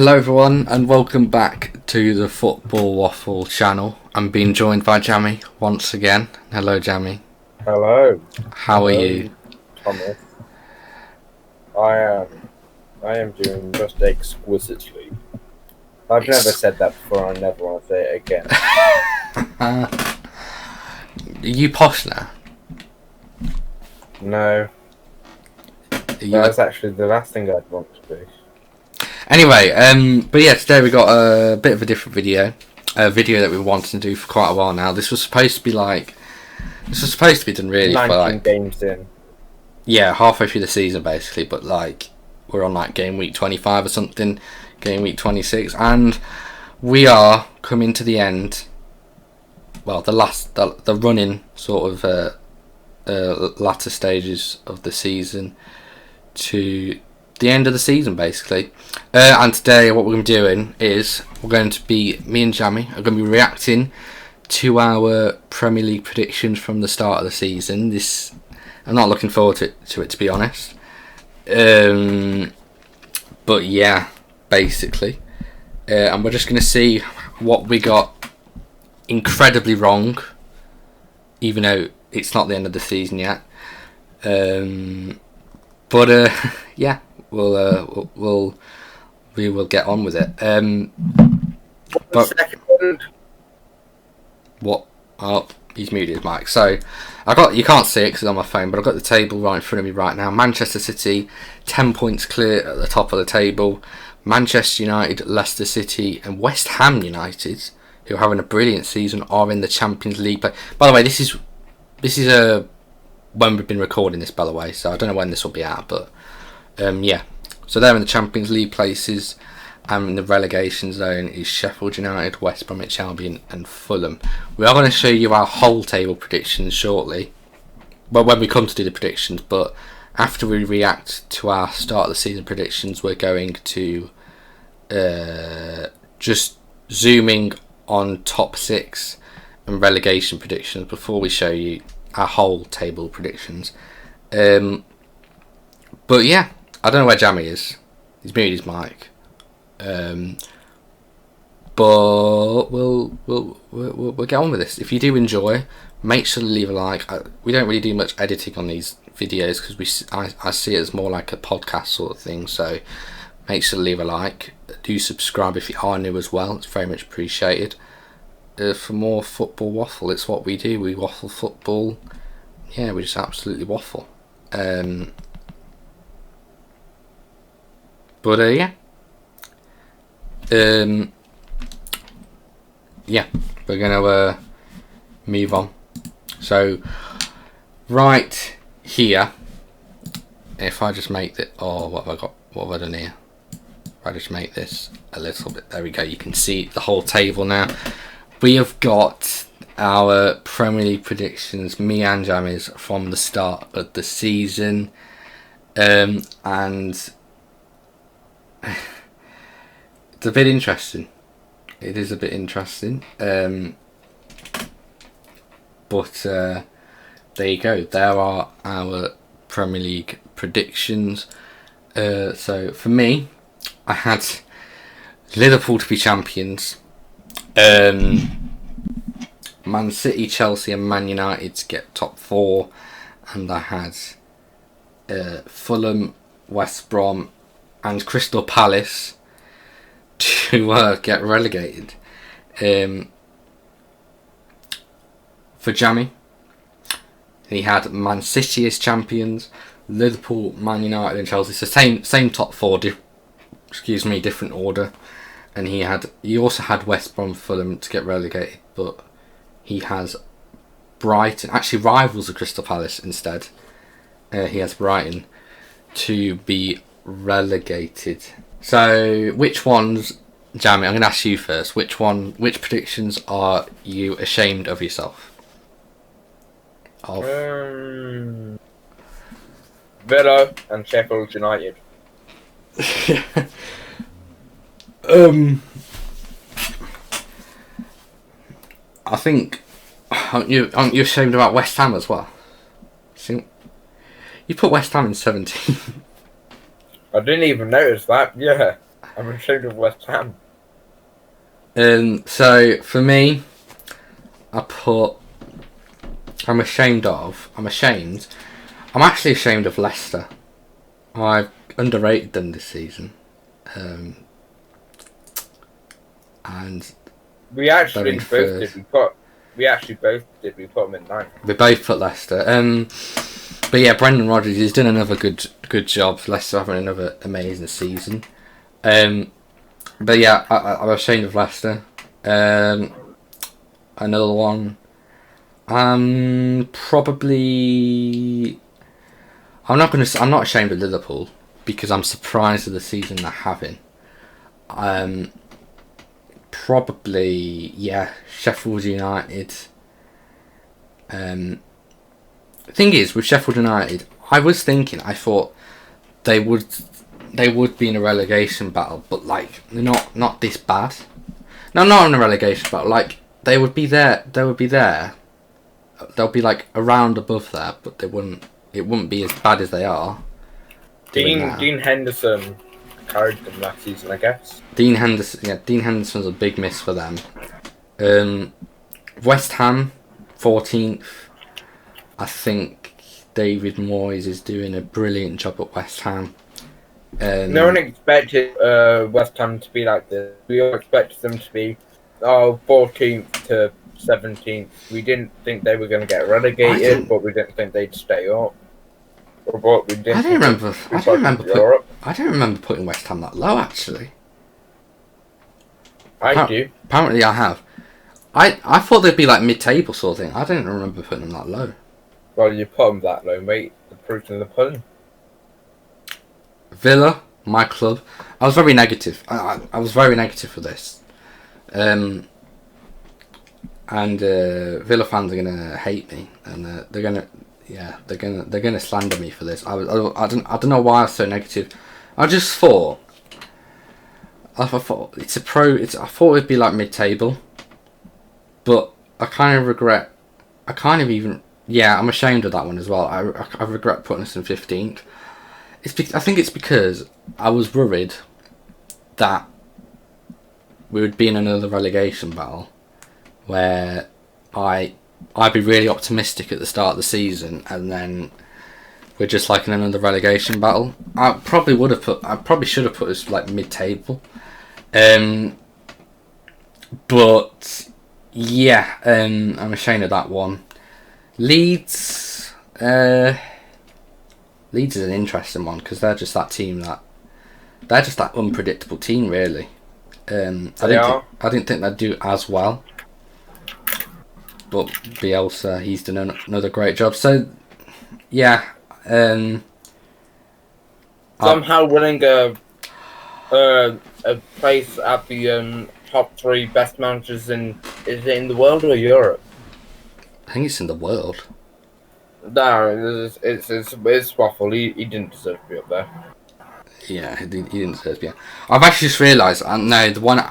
Hello everyone and welcome back to the Football Waffle channel. I'm being joined by Jammie once again. Hello Jammie. Hello. How are you? Thomas. I am doing just exquisitely. I've never said that before, I never want to say it again. Are you posh now? No. That's actually the last thing I'd want to be. Anyway, but yeah, today we got a bit of a different video. A video that we wanted to do for quite a while now. This was supposed to be done really 19 for like games in. Yeah, halfway through the season basically, but like we're on like game week 25 or something, game week 26, and we are coming to the end. Well, the running sort of latter stages of the season to the end of the season basically. And today what we're going to be doing is me and Jammie are going to be reacting to our Premier League predictions from the start of the season. I'm not looking forward to it to be honest. But yeah, basically. And we're just going to see what we got incredibly wrong, even though it's not the end of the season yet. But yeah, we will get on with it. But what? Oh, he's muted his mic. So you can't see it because it's on my phone, but I've got the table right in front of me right now. Manchester City, 10 points clear at the top of the table. Manchester United, Leicester City, and West Ham United, who are having a brilliant season, are in the Champions League. But by the way, this is when we've been recording this, by the way, so I don't know when this will be out, but yeah. So they're in the Champions League places, and in the relegation zone is Sheffield United, West Bromwich Albion, and Fulham. We are going to show you our whole table predictions shortly, well, when we come to do the predictions, but after we react to our start of the season predictions, we're going to just zooming on top 6 and relegation predictions before we show you our whole table predictions. But yeah, I don't know where Jammie is. He's muted his mic. But we'll get on with this. If you do enjoy, make sure to leave a like. We don't really do much editing on these videos because I see it as more like a podcast sort of thing. So make sure to leave a like. Do subscribe if you are new as well. It's very much appreciated. For more football waffle, it's what we do. We waffle football. Yeah, we just absolutely waffle. But yeah. Yeah, we're gonna move on. So right here, if I just make it, what have I got? What have I done here? If I just make this a little bit. There we go. You can see the whole table now. We have got our Premier League predictions, me and Jammie's, from the start of the season, and it's a bit interesting. It is a bit interesting, but there you go. There are our Premier League predictions. So for me, I had Liverpool to be champions, Man City, Chelsea, and Man United to get top 4, and I had Fulham, West Brom, and Crystal Palace to get relegated. For Jammie, he had Man City as champions, Liverpool, Man United, and Chelsea. So same top 4, different order. And he also had West Brom, Fulham to get relegated, but he has Brighton, actually rivals of Crystal Palace instead. He has Brighton to be relegated. So which ones, Jammie, I'm going to ask you first. Which predictions are you ashamed of yourself? Villa and Sheffield United. I think aren't you ashamed about West Ham as well? You put West Ham in 17. I didn't even notice that. Yeah. I'm ashamed of West Ham. So for me, I'm ashamed. I'm actually ashamed of Leicester. I've underrated them this season. And We actually both first. did. We put them in ninth. We both put Leicester. But yeah, Brendan Rodgers, he's done another good job. Leicester having another amazing season. But yeah, I'm ashamed of Leicester. Another one. Probably. I'm not ashamed of Liverpool because I'm surprised at the season they're having. Probably Sheffield United. The thing is with Sheffield United, I thought they would be in a relegation battle, but like they're not this bad. No, not in a relegation battle. Like they would be there. They'll be like around above there, but they wouldn't. It wouldn't be as bad as they are. Dean Henderson carried them last season, I guess. Dean Henderson's a big miss for them. West Ham, 14th. I think David Moyes is doing a brilliant job at West Ham. No one expected West Ham to be like this. We all expected them to be 14th to 17th. We didn't think they were going to get relegated, but we didn't think they'd stay up. I don't remember putting West Ham that low, actually. I do. Apparently I have. I thought they'd be like mid-table sort of thing. I don't remember putting them that low. Well, you put them that low, mate. The proof in the pudding. Villa, my club. I was very negative. I was very negative for this. And Villa fans are gonna hate me, and they're gonna slander me for this. I don't know why I was so negative. I just thought. I thought I thought it'd be like mid-table, but I kind of regret. I'm ashamed of that one as well. I regret putting us in 15th. I think it's because I was worried that we would be in another relegation battle where I'd be really optimistic at the start of the season, and then we're just like in another relegation battle. I probably should have put us like mid-table. But yeah, I'm ashamed of that one. Leeds is an interesting one because they're just that unpredictable team, really. I didn't think they'd do as well, but Bielsa, he's done another great job. So yeah, somehow winning a place at the top 3 best managers is it in the world or Europe? I think it's in the world. No, it's Waffle. He didn't deserve to be up there. Yeah, he didn't deserve to be. I've actually just realised. No, the one.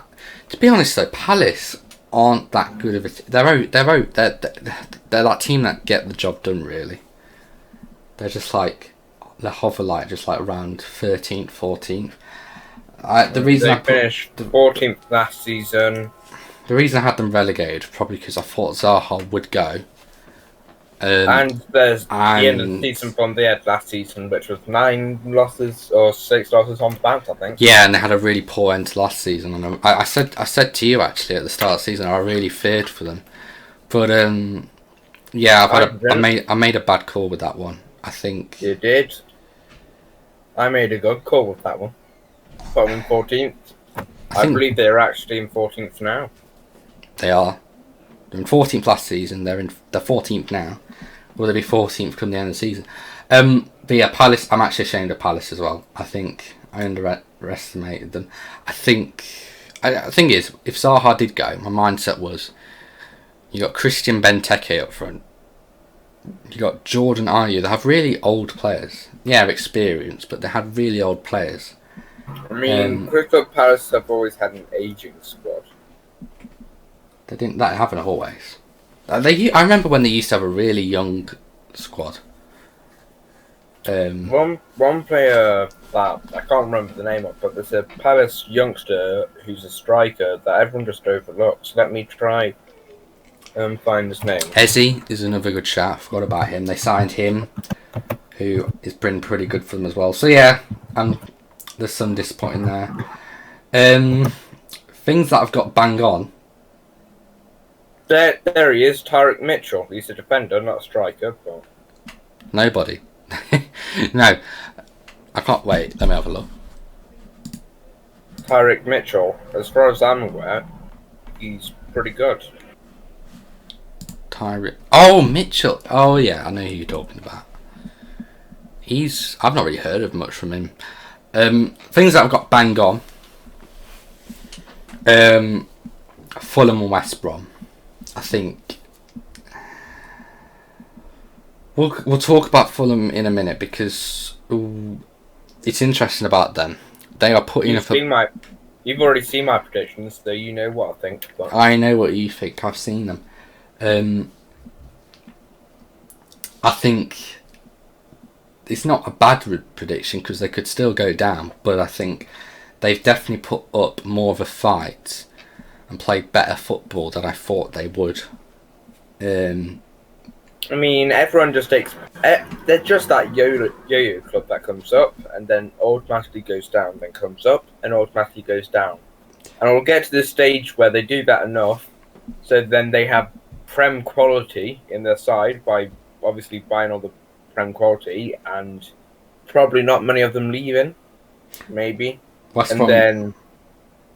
To be honest though, Palace aren't that good of a. They're that team that get the job done. Really, they're just like they hover just like around 13th, 14th. The reason they finished 14th last season. The reason I had them relegated probably because I thought Zaha would go. And there's the end of the season from they had last season, which was 9 losses or 6 losses on the bounce, I think. Yeah, and they had a really poor end to last season. And I said to you actually at the start of the season, I really feared for them. But yeah, I made a bad call with that one. I think you did. I made a good call with that one. Put them in 14th. I believe they're actually in 14th now. They are. They're in 14th last season. They're 14th now. Will they be 14th come the end of the season? But yeah, Palace. I'm actually ashamed of Palace as well. I think I underestimated them. The thing is, if Zaha did go, my mindset was, you got Christian Benteke up front. You got Jordan Ayew. They have really old players. Yeah, experienced, but they had really old players. I mean, Crystal Palace have always had an aging squad. They haven't always. I remember when they used to have a really young squad. One player that I can't remember the name of, but there's a Palace youngster who's a striker that everyone just overlooks. Let me try and find his name. Eze is another good shout. I forgot about him. They signed him, who has been pretty good for them as well. So yeah, there's some disappointing there. Things that I've got bang on. There he is, Tyrick Mitchell. He's a defender, not a striker. But... Nobody. No, I can't wait. Let me have a look. Tyrick Mitchell, as far as I'm aware, he's pretty good. Tyrick. Oh, Mitchell. Oh yeah, I know who you're talking about. I've not really heard of much from him. Things that I've got bang on. Fulham and West Brom. I think we'll talk about Fulham in a minute because it's interesting about them. They are putting You've already seen my predictions, so you know what I think. But... I know what you think. I've seen them. I think it's not a bad prediction because they could still go down, but I think they've definitely put up more of a fight and played better football than I thought they would. I mean, everyone just they're just that yo-yo club that comes up and then automatically goes down, then comes up and automatically goes down. And we'll get to the stage where they do that enough, so then they have Prem quality in their side by obviously buying all the Prem quality, and probably not many of them leaving, maybe. Then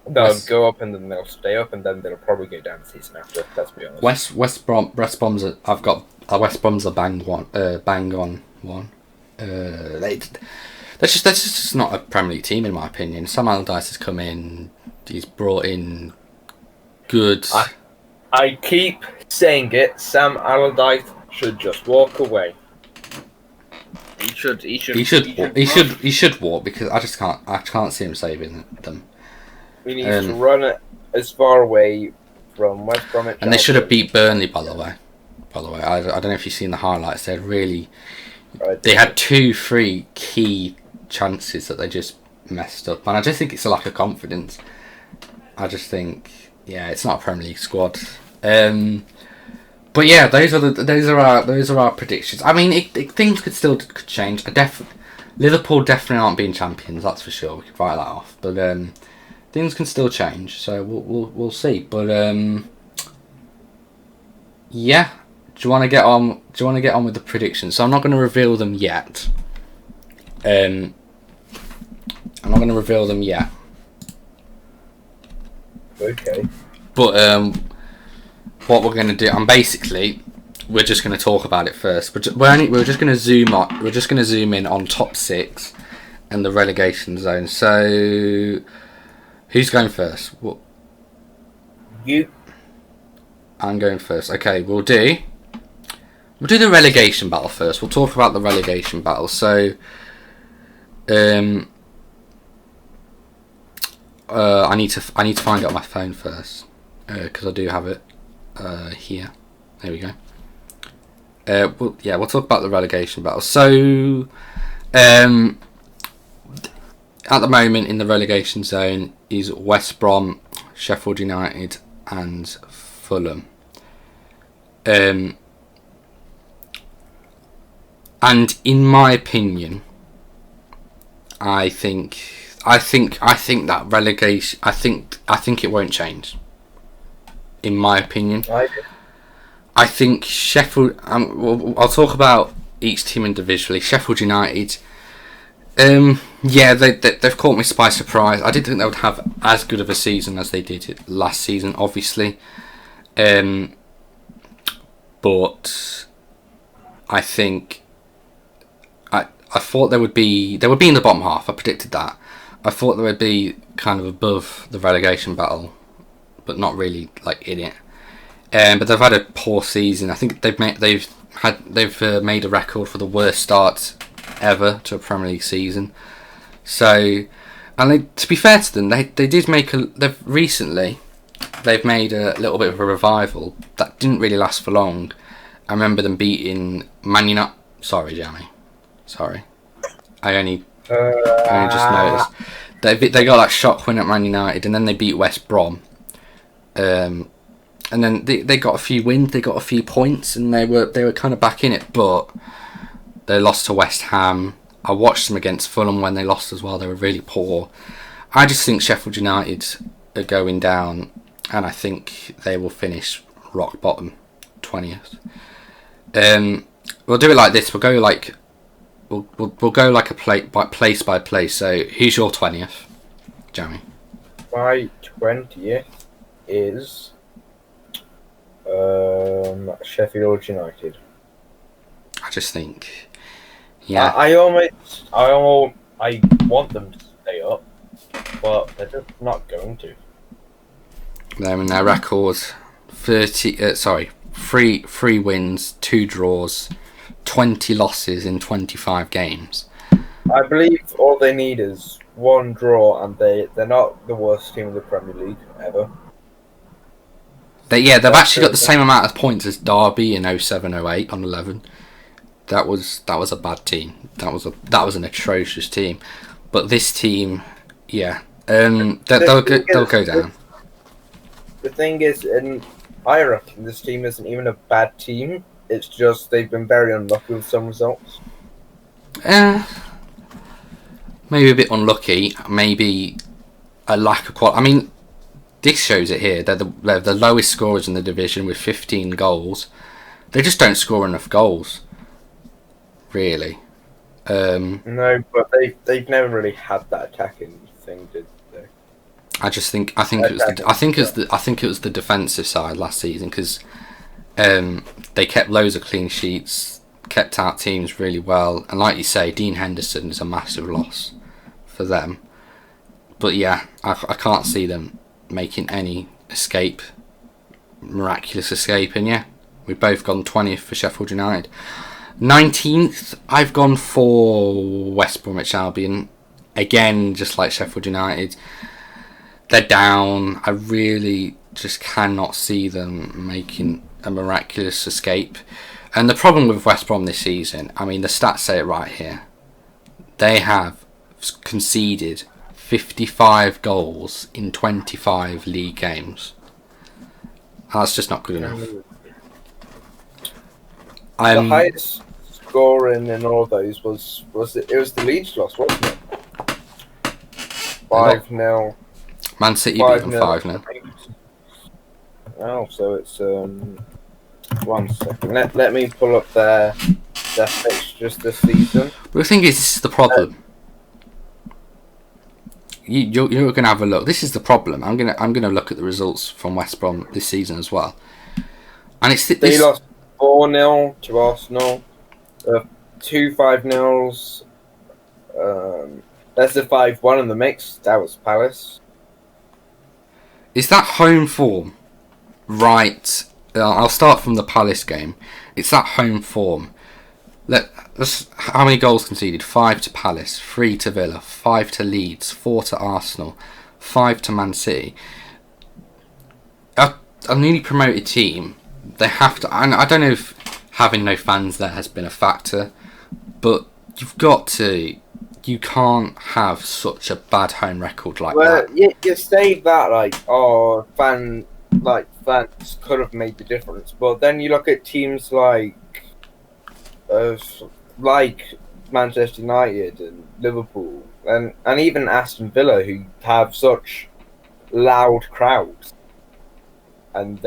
they'll go up and then they'll stay up and then they'll probably go down the season after. Let's be honest. West Brom's. I've got West Brom's a bang on one. That's just not a Premier League team in my opinion. Sam Allardyce has come in. He's brought in good. I keep saying it. Sam Allardyce should just walk away. He should walk because I can't see him saving them. He needs to run it as far away from West Bromwich. And they should have beat Burnley, by the way. I don't know if you've seen the highlights. They had 2-3 key chances that they just messed up, and I just think it's a lack of confidence. I just think, it's not a Premier League squad. But yeah, those are our predictions. I mean, things could change. Liverpool definitely aren't being champions. That's for sure. We can write that off. But things can still change. So we'll see. But yeah. Do you want to get on? With the predictions? So I'm not going to reveal them yet. I'm not going to reveal them yet. Okay. But what we're going to do, we're just going to talk about it first. We're just going to zoom on. We're just going to zoom in on top 6 and the relegation zone. So, who's going first? What? You. I'm going first. Okay, we'll do the relegation battle first. We'll talk about the relegation battle. So, I need to find it on my phone first because I do have it here. There we go. We'll talk about the relegation battle. So, at the moment in the relegation zone is West Brom, Sheffield United, and Fulham. And in my opinion, I think that relegation. I think it won't change. In my opinion, I think Sheffield. I'll talk about each team individually. Sheffield United. They've caught me by surprise. I didn't think they would have as good of a season as they did last season, obviously. But I think I thought they would be in the bottom half. I predicted that. I thought they would be kind of above the relegation battle, but not really like in it. But they've had a poor season. I think they've made a record for the worst start ever to a Premier League season. So, and to be fair to them, they've made a little bit of a revival that didn't really last for long. I remember them beating Man United. Sorry, Jammie. Sorry. I only just noticed. They got that shock win at Man United, and then they beat West Brom. And then they got a few wins, they got a few points, and they were kind of back in it. But they lost to West Ham. I watched them against Fulham when they lost as well. They were really poor. I just think Sheffield United are going down, and I think they will finish rock bottom, 20th. We'll do it like this. We'll go like a place by place. So who's your 20th, Jammie? My 20th is Sheffield United. I just think, yeah. I want them to stay up, but they're just not going to. They're in their record, 3 wins, 2 draws, 20 losses in 25 games. I believe all they need is 1 draw, and they're not the worst team in the Premier League ever. They've actually got the same amount of points as Derby in 07-08 on 11. That was a bad team. That was an atrocious team. But this team, yeah, they'll go down. The thing is, I reckon this team isn't even a bad team. It's just they've been very unlucky with some results. Maybe a bit unlucky. Maybe a lack of quality. I mean, this shows it here. They're the lowest scorers in the division with 15 goals. They just don't score enough goals, really. No, but they've never really had that attacking thing, did they? I think it was the defensive side last season, because they kept loads of clean sheets, kept out teams really well, and like you say, Dean Henderson is a massive loss for them. But yeah, I can't see them making any miraculous escape, and yeah, we've both gone 20th for Sheffield United. 19th, I've gone for West Bromwich Albion. Again, just like Sheffield United, they're down. I really just cannot see them making a miraculous escape. And the problem with West Brom this season, I mean, the stats say it right here. They have conceded 55 goals in 25 league games. That's just not good enough. The highest scoring in all those was the Leeds loss, wasn't it? 5-0. Man City beat them 5-0. Oh, so it's 1 second. Let me pull up their fixtures this season. But the thing is, this is the problem. You're going to have a look. This is the problem. I'm gonna look at the results from West Brom this season as well. And they lost 4-0 to Arsenal, 2 5-0s. That's the 5-1 in the mix. That was Palace. Is that home form? Right. I'll start from the Palace game. It's that home form. How many goals conceded? 5 to Palace, 3 to Villa, 5 to Leeds, 4 to Arsenal, 5 to Man City. A newly promoted team, they have to. And I don't know if having no fans there has been a factor, but you can't have such a bad home record like that. Well, you say that fans could have made the difference, but then you look at teams like Manchester United and Liverpool and even Aston Villa, who have such loud crowds, and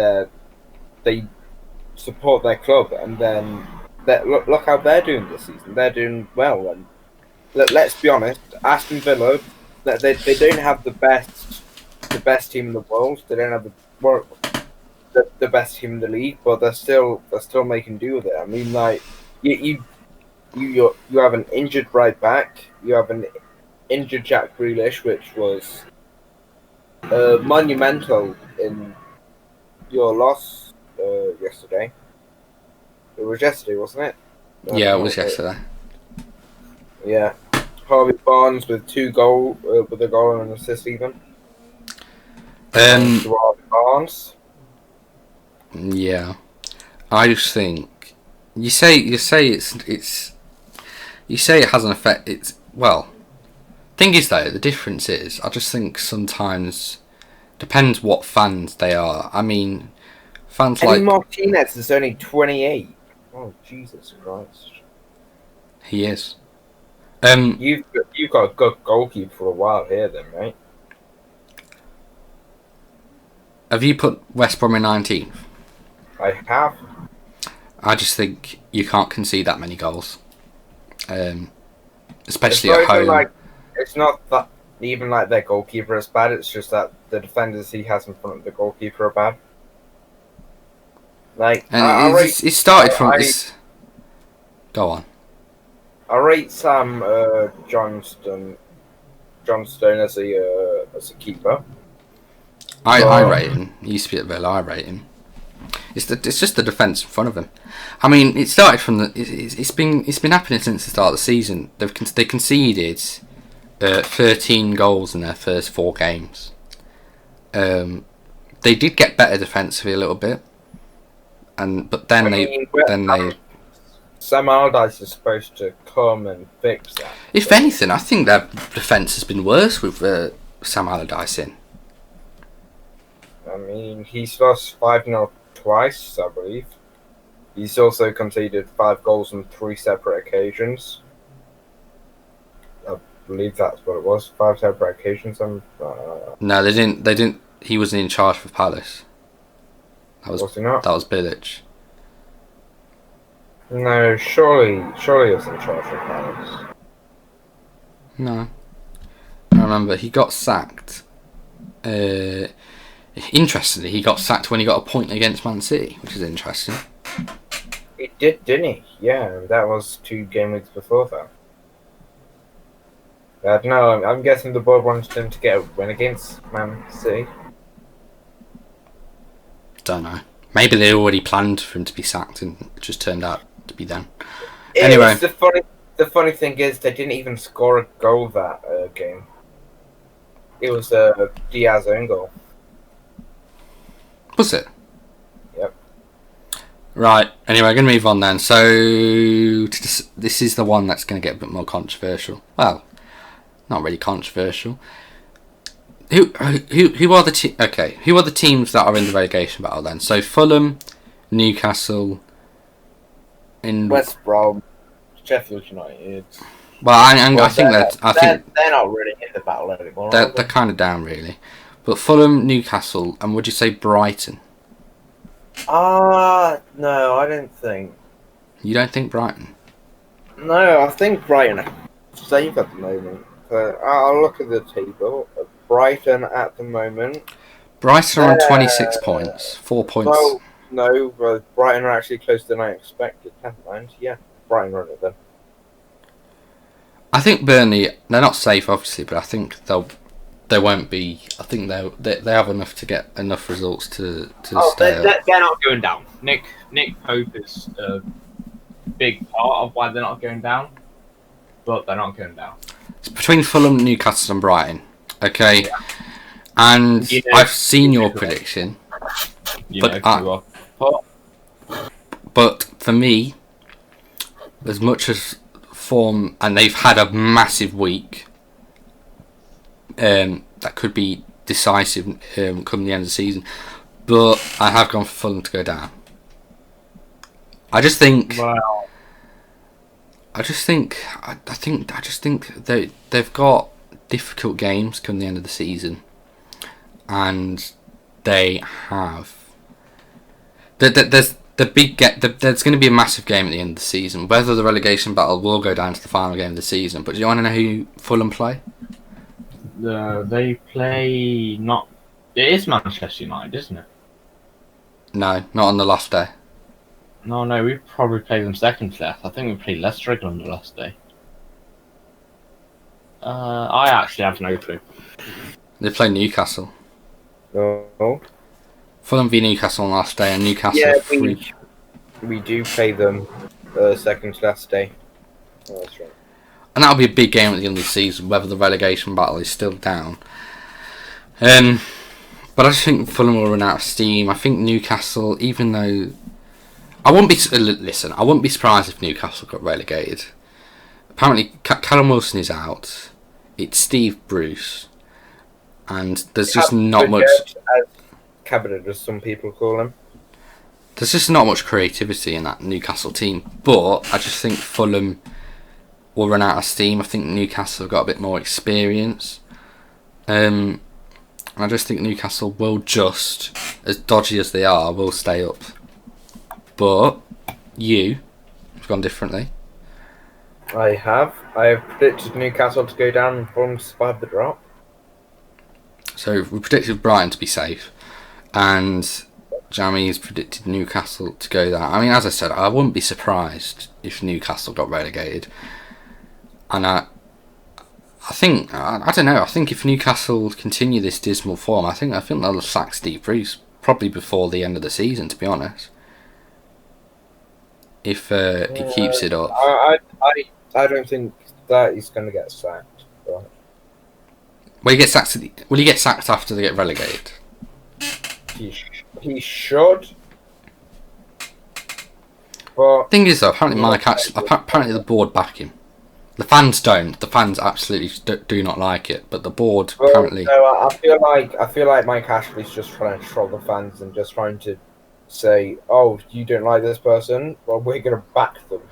they support their club, and then look how they're doing this season. They're doing well, and let's be honest, Aston Villa, they don't have the best team in the world. They don't have the best team in the league, but they're still making do with it. I mean, like you have an injured right back. You have an injured Jack Grealish, which was monumental in your loss yesterday. It was yesterday, wasn't it? Yeah, it was yesterday. Yeah, Harvey Barnes with a goal and an assist even. Harvey Barnes. Yeah, I just think you say it has an effect. well, thing is though, the difference is, I just think sometimes depends what fans they are. I mean, fans Eddie like Martinez is only 28. Oh Jesus Christ! he is. You've got a good goalkeeper for a while here, then, right? Have you put West Brom in 19th? I have. I just think you can't concede that many goals, especially It's at home. like, it's not that even like their goalkeeper is bad. It's just that the defenders he has in front of the goalkeeper are bad. Like, And it started from this. Go on. I rate Sam Johnstone as a keeper. I rate him. He used to be at Villa. I rate him. It's just the defence in front of him. I mean, it started from the. It's been happening since the start of the season. They conceded 13 goals in their first 4 games. They did get better defensively a little bit, but then they. Sam Allardyce is supposed to come and fix that. If anything, I think their defence has been worse with Sam Allardyce in. I mean, he's lost 5-0 twice, I believe. He's also conceded 5 goals on 3 separate occasions. I believe that's what it was. 5 separate occasions. No, they didn't. He wasn't in charge for Palace. Was he not? That was Bilic. No, surely he was in charge for Palace. No, I remember he got sacked. Interestingly, he got sacked when he got a point against Man City, which is interesting. He did, didn't he? Yeah, that was 2 game weeks before that. No, I'm guessing the board wanted him to get a win against Man City. Don't know. Maybe they already planned for him to be sacked and it just turned out to be them. Anyway. The funny thing is they didn't even score a goal that game. It was a Diaz own goal. Was it? Yep. Right, anyway, I'm going to move on then. So, this is the one that's going to get a bit more controversial. Well, not really controversial. Who are the who are the teams that are in the relegation battle then? So, Fulham, Newcastle, West Brom, Sheffield United. Well, I think they're not really in the battle anymore. They're kind of down, really. But Fulham, Newcastle, and would you say Brighton? No, I don't think. You don't think Brighton? No, I think Brighton are safe at the moment. I'll look at the table. Brighton at the moment. Brighton are on 26 points. 4 points. Well, no, Brighton are actually closer than I expected. Never mind. Yeah, Brighton run it then. I think Burnley, they're not safe, obviously, but I think they won't be. I think they have enough to get enough results to stay up. They're not going down. Nick Pope is a big part of why they're not going down, but they're not going down. It's between Fulham, Newcastle, and Brighton. Okay, yeah. And I've seen your prediction, but for me, as much as form, and they've had a massive week. That could be decisive come the end of the season, but I have gone for Fulham to go down. I just think they've got difficult games come the end of the season, and they have. There's going to be a massive game at the end of the season. Whether the relegation battle will go down to the final game of the season, but do you want to know who Fulham play? They play not. It is Manchester United, isn't it? No, not on the last day. No, we probably play them second to last. I think we played Leicester on the last day. I actually have no clue. They play Newcastle. No. Fulham v Newcastle on last day, and Newcastle. Yeah, we do play them second to last day. Oh, that's right. And that'll be a big game at the end of the season, whether the relegation battle is still down. But I just think Fulham will run out of steam. I think Newcastle, even though I wouldn't be surprised if Newcastle got relegated. apparently Callum Wilson is out. It's Steve Bruce, and there's just not much. As cabinet, as some people call him. There's just not much creativity in that Newcastle team. But I just think Fulham will run out of steam. I think Newcastle have got a bit more experience. I just think Newcastle will just, as dodgy as they are, will stay up. But you've gone differently. I have predicted Newcastle to go down and Fulham to survive the drop. So we predicted Brighton to be safe, and Jammie's predicted Newcastle to go down. I mean, as I said, I wouldn't be surprised if Newcastle got relegated. And I think I don't know. I think if Newcastle continue this dismal form, I think they'll sack Steve Bruce probably before the end of the season. To be honest, if he keeps it up, I don't think that he's going to get sacked. But... Will he get sacked after they get relegated? He should. But thing is, though, apparently the board back him. The fans don't. The fans absolutely do not like it, but the board apparently. No, I feel like Mike Ashley's just trying to troll the fans and just trying to say, "Oh, you don't like this person? Well, we're going to back them.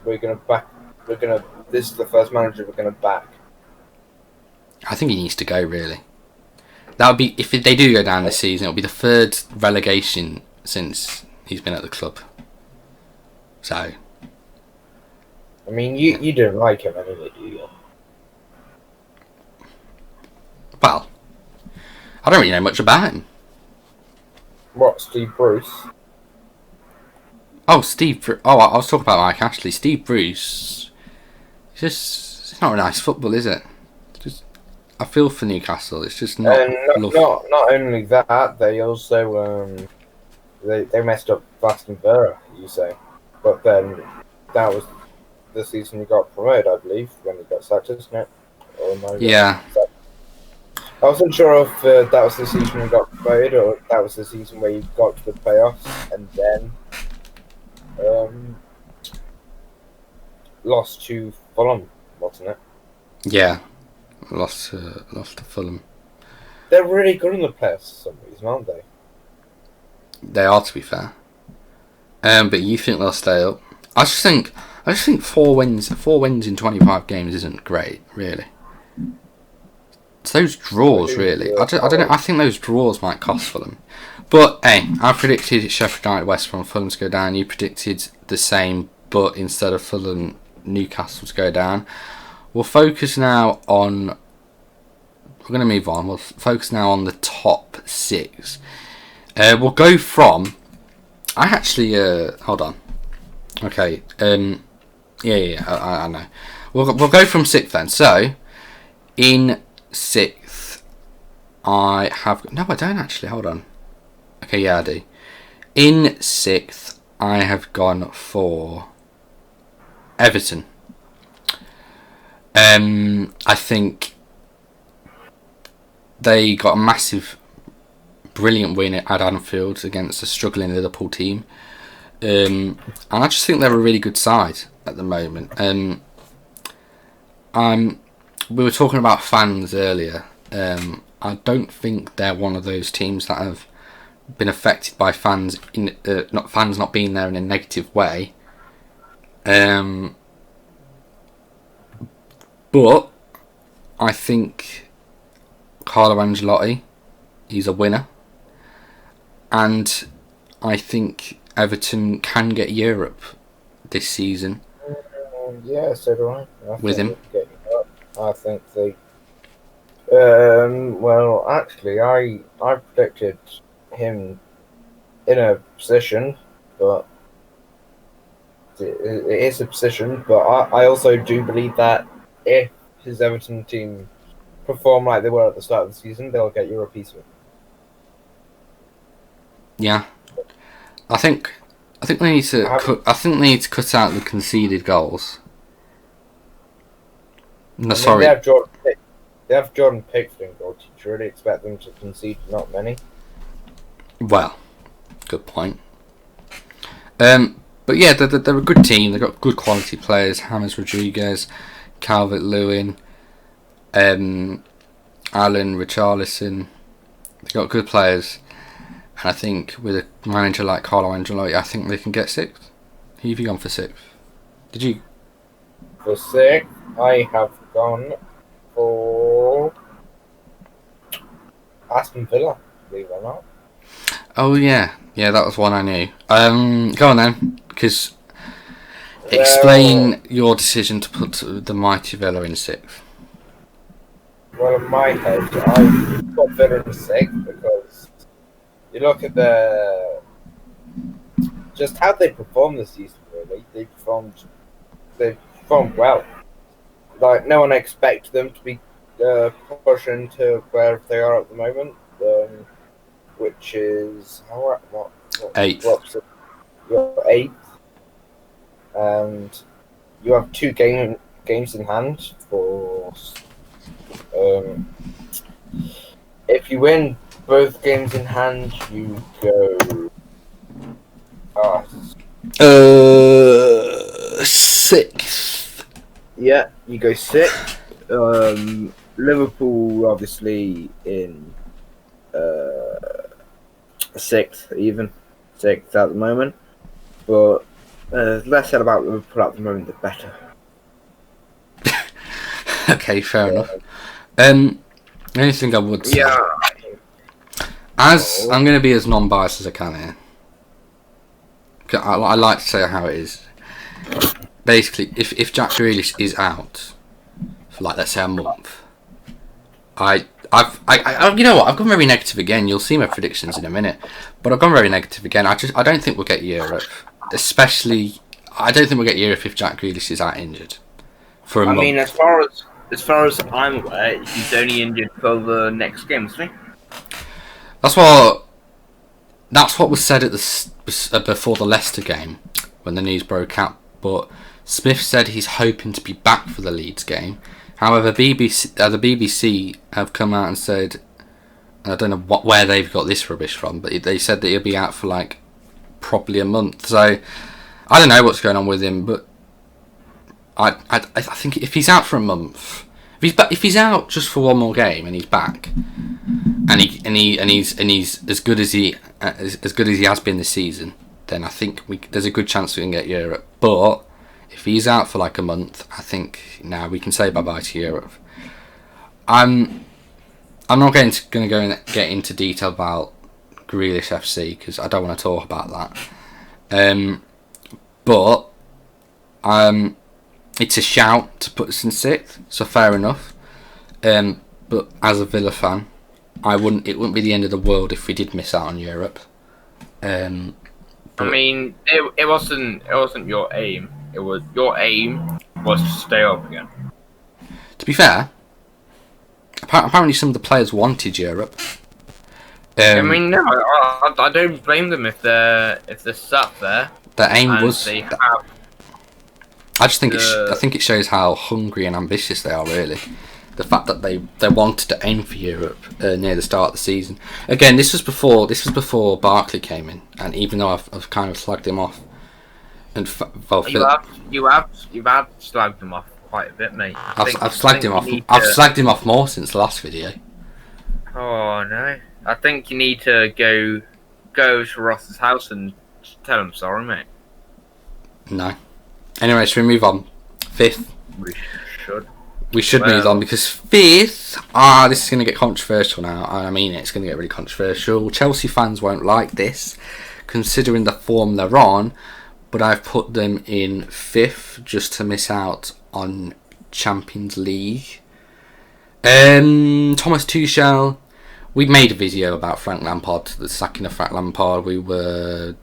This is the first manager we're going to back." I think he needs to go. Really, that would be if they do go down this season. It'll be the third relegation since he's been at the club. So. I mean, you don't like him anyway, do you? Well, I don't really know much about him. What, Steve Bruce? Oh, I was talking about Mike Ashley. Steve Bruce. It's not a nice football, is it? I feel for Newcastle. It's just not. Not only that, they also they messed up Aston Villa. You say, but then that was the season he got promoted, I believe, when he got sacked, isn't it? Yeah. I wasn't sure if that was the season he got promoted or that was the season where he got to the playoffs and then lost to Fulham, wasn't it? Yeah, lost to Fulham. They're really good in the playoffs for some reason, aren't they? They are, to be fair. But you think they'll stay up? I just think 4 wins in 25 games isn't great, really. It's those draws, really. I don't know. I think those draws might cost Fulham. But hey, I predicted Sheffield United, West Brom, Fulham to go down. You predicted the same, but instead of Fulham, Newcastle to go down. We'll focus now on. We're going to move on. We'll focus now on the top 6. We'll go from. I actually hold on. Okay. I know. We'll go from 6th then. So, in 6th, I have... No, I don't actually. Hold on. Okay, yeah, I do. In 6th, I have gone for Everton. I think they got a massive, brilliant win at Anfield against a struggling Liverpool team. And I just think they're a really good side at the moment. We were talking about fans earlier. I don't think they're one of those teams that have been affected by fans not being there in a negative way. But I think Carlo Ancelotti, he's a winner, and I think Everton can get Europe this season. Yeah, so do I. With him. I think they. Well, actually, I predicted him in a position, but it is a position. But I also do believe that if his Everton team perform like they were at the start of the season, they'll get Europe easily. Yeah. I think they need to cut out the conceded goals. No, sorry. They have Jordan Pickford in goal. Did you really expect them to concede not many? Well, good point. But yeah, they're a good team. They've got good quality players. James Rodriguez, Calvert-Lewin, Allen, Richarlison. They've got good players. And I think with a manager like Carlo Ancelotti, I think they can get 6th. Who have you gone for 6th? Did you? For 6th, I have gone for Aston Villa, believe it or not. Oh yeah, that was one I knew. Go on then, because explain your decision to put the mighty Villa in 6th. Well, in my head, I've got Villa in 6th because you look at just how they performed this season. Really, they performed well. Like no one expected them to be pushing to where they are at the moment, which is what 8th. You're 8th, and you have 2 games in hand for. If you win both games in hand, you go. 6th. Yeah, you go 6th. Liverpool obviously in 6th, even 6th at the moment. But less said about Liverpool at the moment, the better. Okay, fair enough. The only thing I would say, I'm going to be as non-biased as I can here. I like to say how it is. Basically, if Jack Grealish is out for let's say a month, I you know what, I've gone very negative again. You'll see my predictions in a minute, but I've gone very negative again. I don't think we'll get Europe, especially I don't think we'll get Europe if Jack Grealish is out injured for a month. I mean, as far as I'm aware, he's only injured for the next game, isn't he? That's what was said at before the Leicester game when the news broke out. But Smith said he's hoping to be back for the Leeds game. However, the BBC have come out and said, and I don't know where they've got this rubbish from, but they said that he'll be out for probably a month. So I don't know what's going on with him, but I think if he's out for a month, if he's out just for one more game and he's back, and he's as good as he has been this season, then I think there's a good chance we can get Europe. But if he's out for a month, I think now we can say bye bye to Europe. I'm not going to go and get into detail about Grealish FC because I don't want to talk about that. But it's a shout to put us in 6th, so fair enough. But as a Villa fan, it wouldn't be the end of the world if we did miss out on Europe. I mean, it wasn't your aim. Your aim was to stay up again. To be fair, apparently some of the players wanted Europe. I mean, no, I don't blame them if they're sat there. Their aim was. They have. I just think I think it shows how hungry and ambitious they are. Really, the fact that they wanted to aim for Europe near the start of the season. Again, this was before Barkley came in, and even though I've kind of slagged him off, and you have slagged him off quite a bit, mate. I've slagged him off. I've slagged him off more since the last video. Oh no! I think you need to go to Ross's house and tell him sorry, mate. No. Anyway, should we move on? 5th. We should move on because 5th. This is going to get controversial now. I mean, it's going to get really controversial. Chelsea fans won't like this, considering the form they're on. But I've put them in 5th just to miss out on Champions League. Thomas Tuchel. We made a video about Frank Lampard, the sacking of Frank Lampard. We were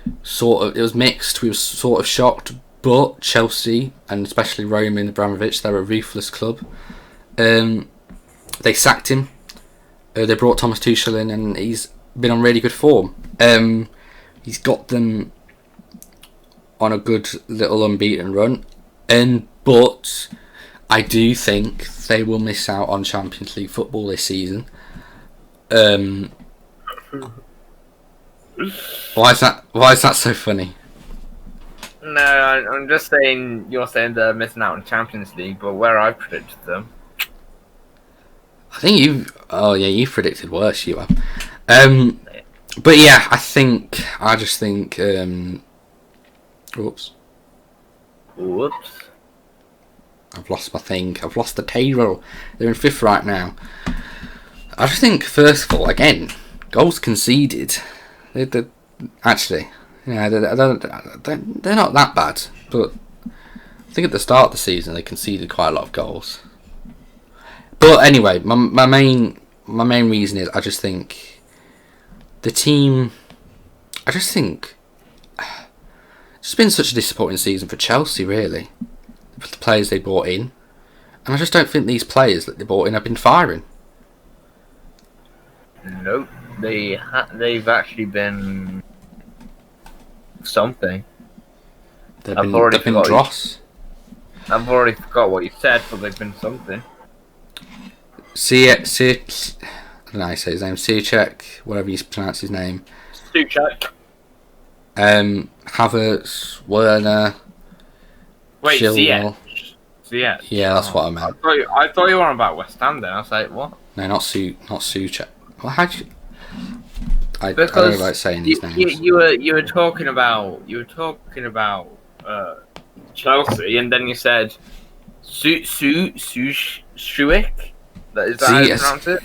it was mixed. We were sort of shocked. But Chelsea, and especially Roman Abramovich, they're a ruthless club. They sacked him. They brought Thomas Tuchel in, and he's been on really good form. He's got them on a good little unbeaten run. But I do think they will miss out on Champions League football this season. Why is that so funny? No, I'm just saying. You're saying they're missing out on Champions League, but where I predicted them. I think you. Oh yeah, you predicted worse. You have. But yeah, I just think. Oops. Whoops. I've lost my thing. I've lost the table. They're in 5th right now. I just think, first of all, again, goals conceded. They're actually, yeah, they're not that bad. But I think at the start of the season they conceded quite a lot of goals. But anyway, my main reason is I just think the team. I just think it's been such a disappointing season for Chelsea, really. The players they brought in, and I just don't think these players that they brought in have been firing. Nope, they've actually been something. They've been dross. I've already forgot what you said, but they've been something. I don't know how you say his name. Sichek, whatever you pronounce his name. Suchek. Havertz, Werner. Wait, Chilwell. Ziyech. Yeah, that's what I meant. I thought you were on about West Ham then. I was like, what? No, not Suchek. Well, how'd you? I Because don't like saying these names. you were talking about Chelsea, and then you said Shuik. Is that how you pronounce it?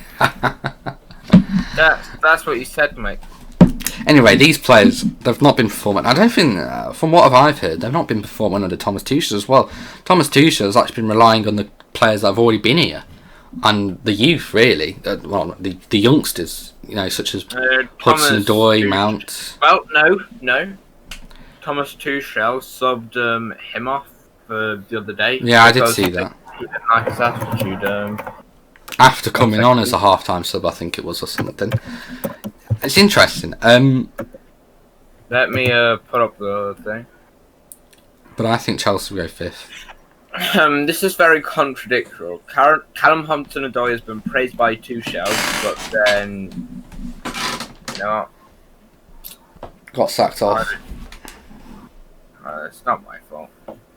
That's what you said, mate. Anyway, these players, they've not been performing. I don't think, from what I've heard, they've not been performing under Thomas Tuchel as well. Thomas Tuchel has actually been relying on the players that have already been here. And the youth, really. The youngsters, such as Hudson-Odoi, Mount. Well, no. Thomas Tuchel subbed him off the other day. Yeah, I did see that. He didn't like his attitude. After coming on as a half-time sub, I think it was, or something. It's interesting. Let me put up the thing. But I think Chelsea will go 5th. This is very contradictory. Callum Hudson-Odoi has been praised by Tuchel, but then got sacked off. It's not my fault.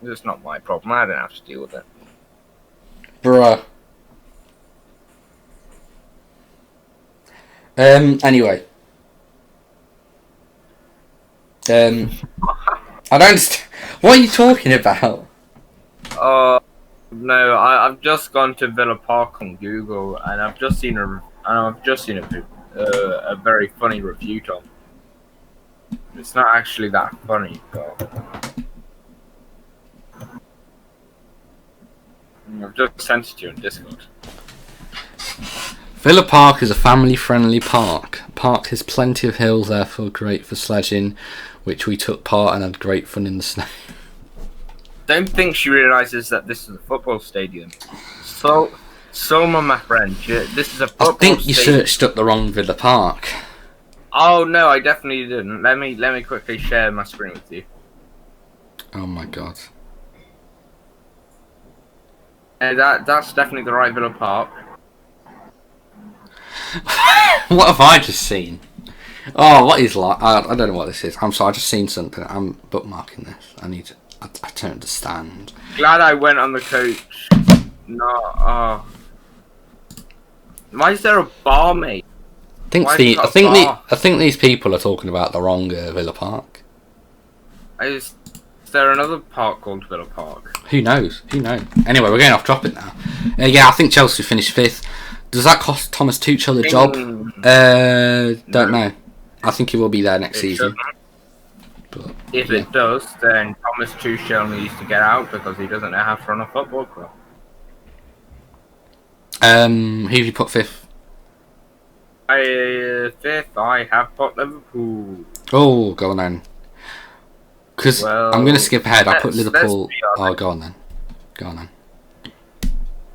It's not my problem. I don't have to deal with it. Bruh. Anyway. I don't. What are you talking about? No, I've just gone to Villa Park on Google, and I've just seen a very funny review, Tom. It's not actually that funny, but I've just sent it to you in Discord. Villa Park is a family-friendly park. Park has plenty of hills, therefore great for sledging, which we took part and had great fun in the snow. Don't think she realises that this is a football stadium. So my friend, this is a football stadium. I think you searched up the wrong Villa Park. Oh no, I definitely didn't. Let me quickly share my screen with you. Oh my god. That's definitely the right Villa Park. What have I just seen? Oh, what is like? I don't know what this is. I'm sorry, I just seen something. I'm bookmarking this. I don't understand. Glad I went on the coach. No, why is there a bar, mate? I think these people are talking about the wrong Villa Park. Is there another park called Villa Park? Who knows? Anyway, we're going off topic now. Yeah, I think Chelsea finished 5th. Does that cost Thomas Tuchel the job? Don't know. I think he will be there next season. But, if it does, then Thomas Tuchel needs to get out because he doesn't know how to run a football club. Who have you put 5th? 5th, I have put Liverpool. Oh, go on then. Because I'm going to skip ahead. I put Liverpool. Oh, go on then.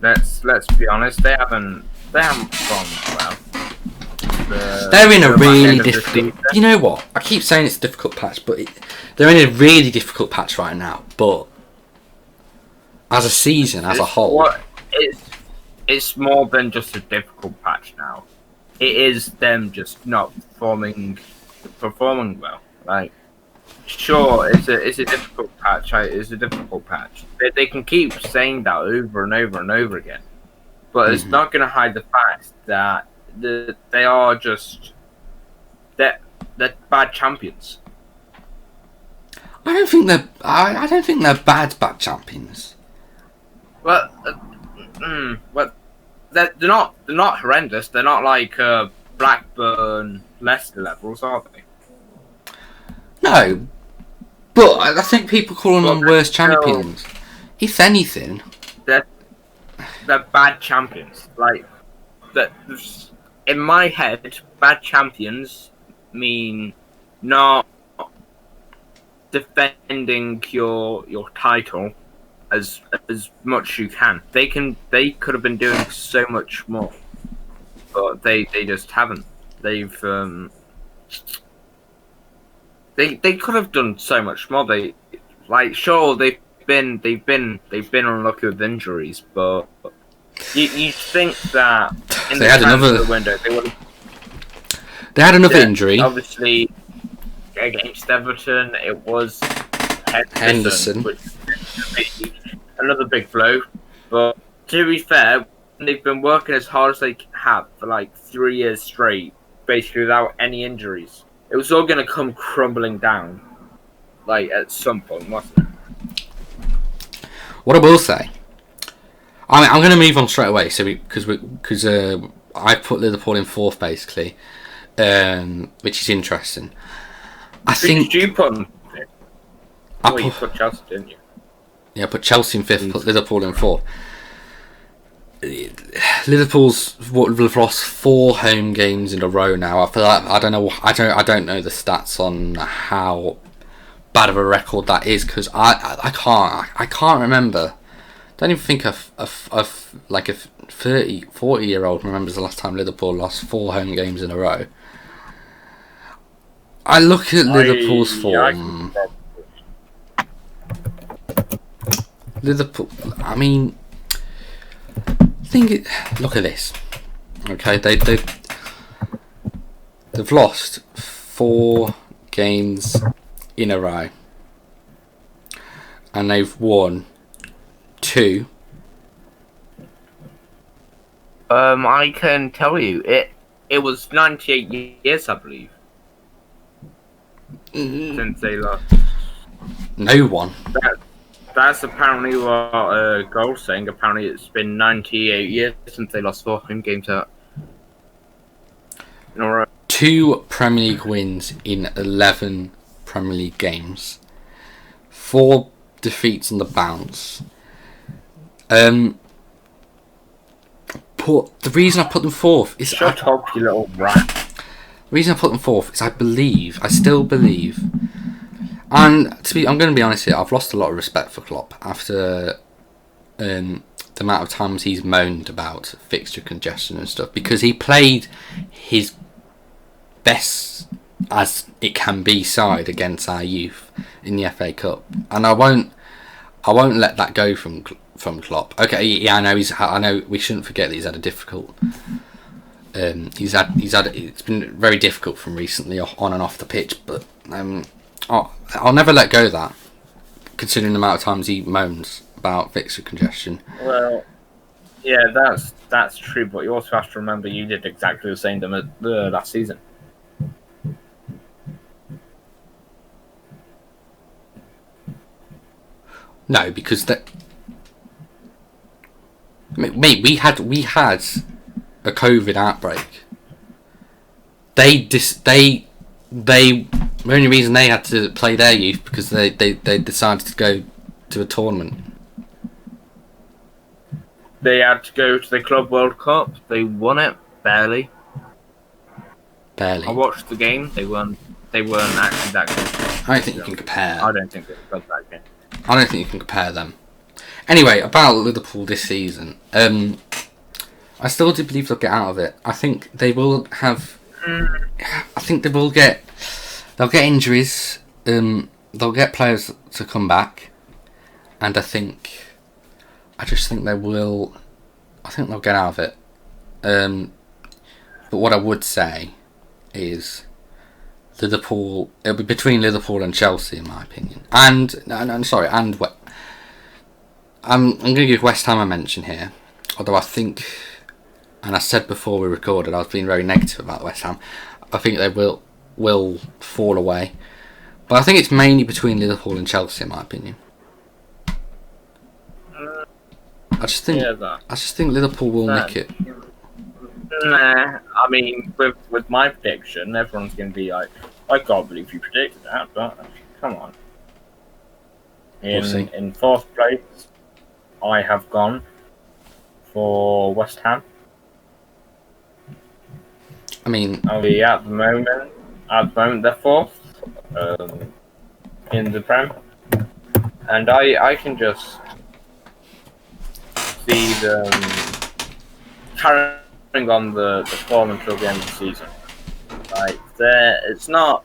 Let's be honest. They haven't gone well. They're in a really difficult. You know what? I keep saying it's a difficult patch, but they're in a really difficult patch right now. But as a season, as a whole, it's more than just a difficult patch now. It is them just not performing well. Like Sure, it's a difficult patch. It's a difficult patch. They can keep saying that over and over and over again, but it's not going to hide the fact that they are just they're bad champions. I don't think they're. I don't think they're bad champions. Well, well, they're not horrendous. They're not like Blackburn, Leicester levels, are they? No, but I think people call them worse champions. If anything, they're bad champions. Like that. In my head, bad champions mean not defending your title as much as you can. They could have been doing so much more, but they just haven't. They could have done so much more. They've been unlucky with injuries, but you think that in they had another window they had another injury. Obviously, against Everton, it was Henderson, which is another big blow. But to be fair, they've been working as hard as they have for like 3 years straight, basically without any injuries. It was all going to come crumbling down, like at some point, wasn't it? What I will say, I'm going to move on straight away. So because I put Liverpool in fourth basically, which is interesting. I think you put them. You put Chelsea, didn't you? Yeah, I put Chelsea in fifth, put Liverpool in fourth. Liverpool's lost 4 home games in a row now. I feel like I don't know the stats on how bad of a record that is because I can't remember. Don't even think a 40-year-old remembers the last time Liverpool lost 4 home games in a row. I look at Liverpool's form. Liverpool. I mean, look at this. Okay, they've lost 4 games in a row, and they've won 2. I can tell you it was 98 years, I believe, since they lost. No one. That's apparently what Goal's saying. Apparently, it's been 98 years since they lost 4 home games out. 2 Premier League wins in 11 Premier League games. 4 defeats on the bounce. But the reason I put them fourth is Shut up, you little rat. The reason I put them fourth is I still believe. And I'm going to be honest here, I've lost a lot of respect for Klopp after the amount of times he's moaned about fixture congestion and stuff, because he played his best as it can be side against our youth in the FA Cup, and I won't let that go from Klopp. Okay, yeah, I know we shouldn't forget that he's had a difficult. It's been very difficult from recently on and off the pitch, but I'll never let go of that, considering the amount of times he moans about fixture congestion. Well, yeah, that's true, but you also have to remember you did exactly the same to last season. No, because mate, we had a COVID outbreak. The only reason they had to play their youth because they decided to go to a tournament. They had to go to the Club World Cup. They won it barely. Barely. I watched the game. They weren't actually that good. I don't think you can compare. I don't think they were that good. I don't think you can compare them. Anyway, about Liverpool this season, I still do believe they'll get out of it. I think they will have. I think they will get. They'll get injuries. They'll get players to come back, and I just think they will. I think they'll get out of it. But what I would say is Liverpool. It'll be between Liverpool and Chelsea, in my opinion. And I'm going to give West Ham a mention here. Although I think, and I said before we recorded, I was being very negative about West Ham. I think they will fall away. But I think it's mainly between Liverpool and Chelsea, in my opinion. I just think Liverpool will nick it. Nah, I mean, with my prediction, everyone's going to be like, I can't believe you predicted that, but come on. In fourth place, I have gone for West Ham. I mean, at the moment they're fourth in the Prem, and I can just see them carrying on the form until the end of the season. Like it's not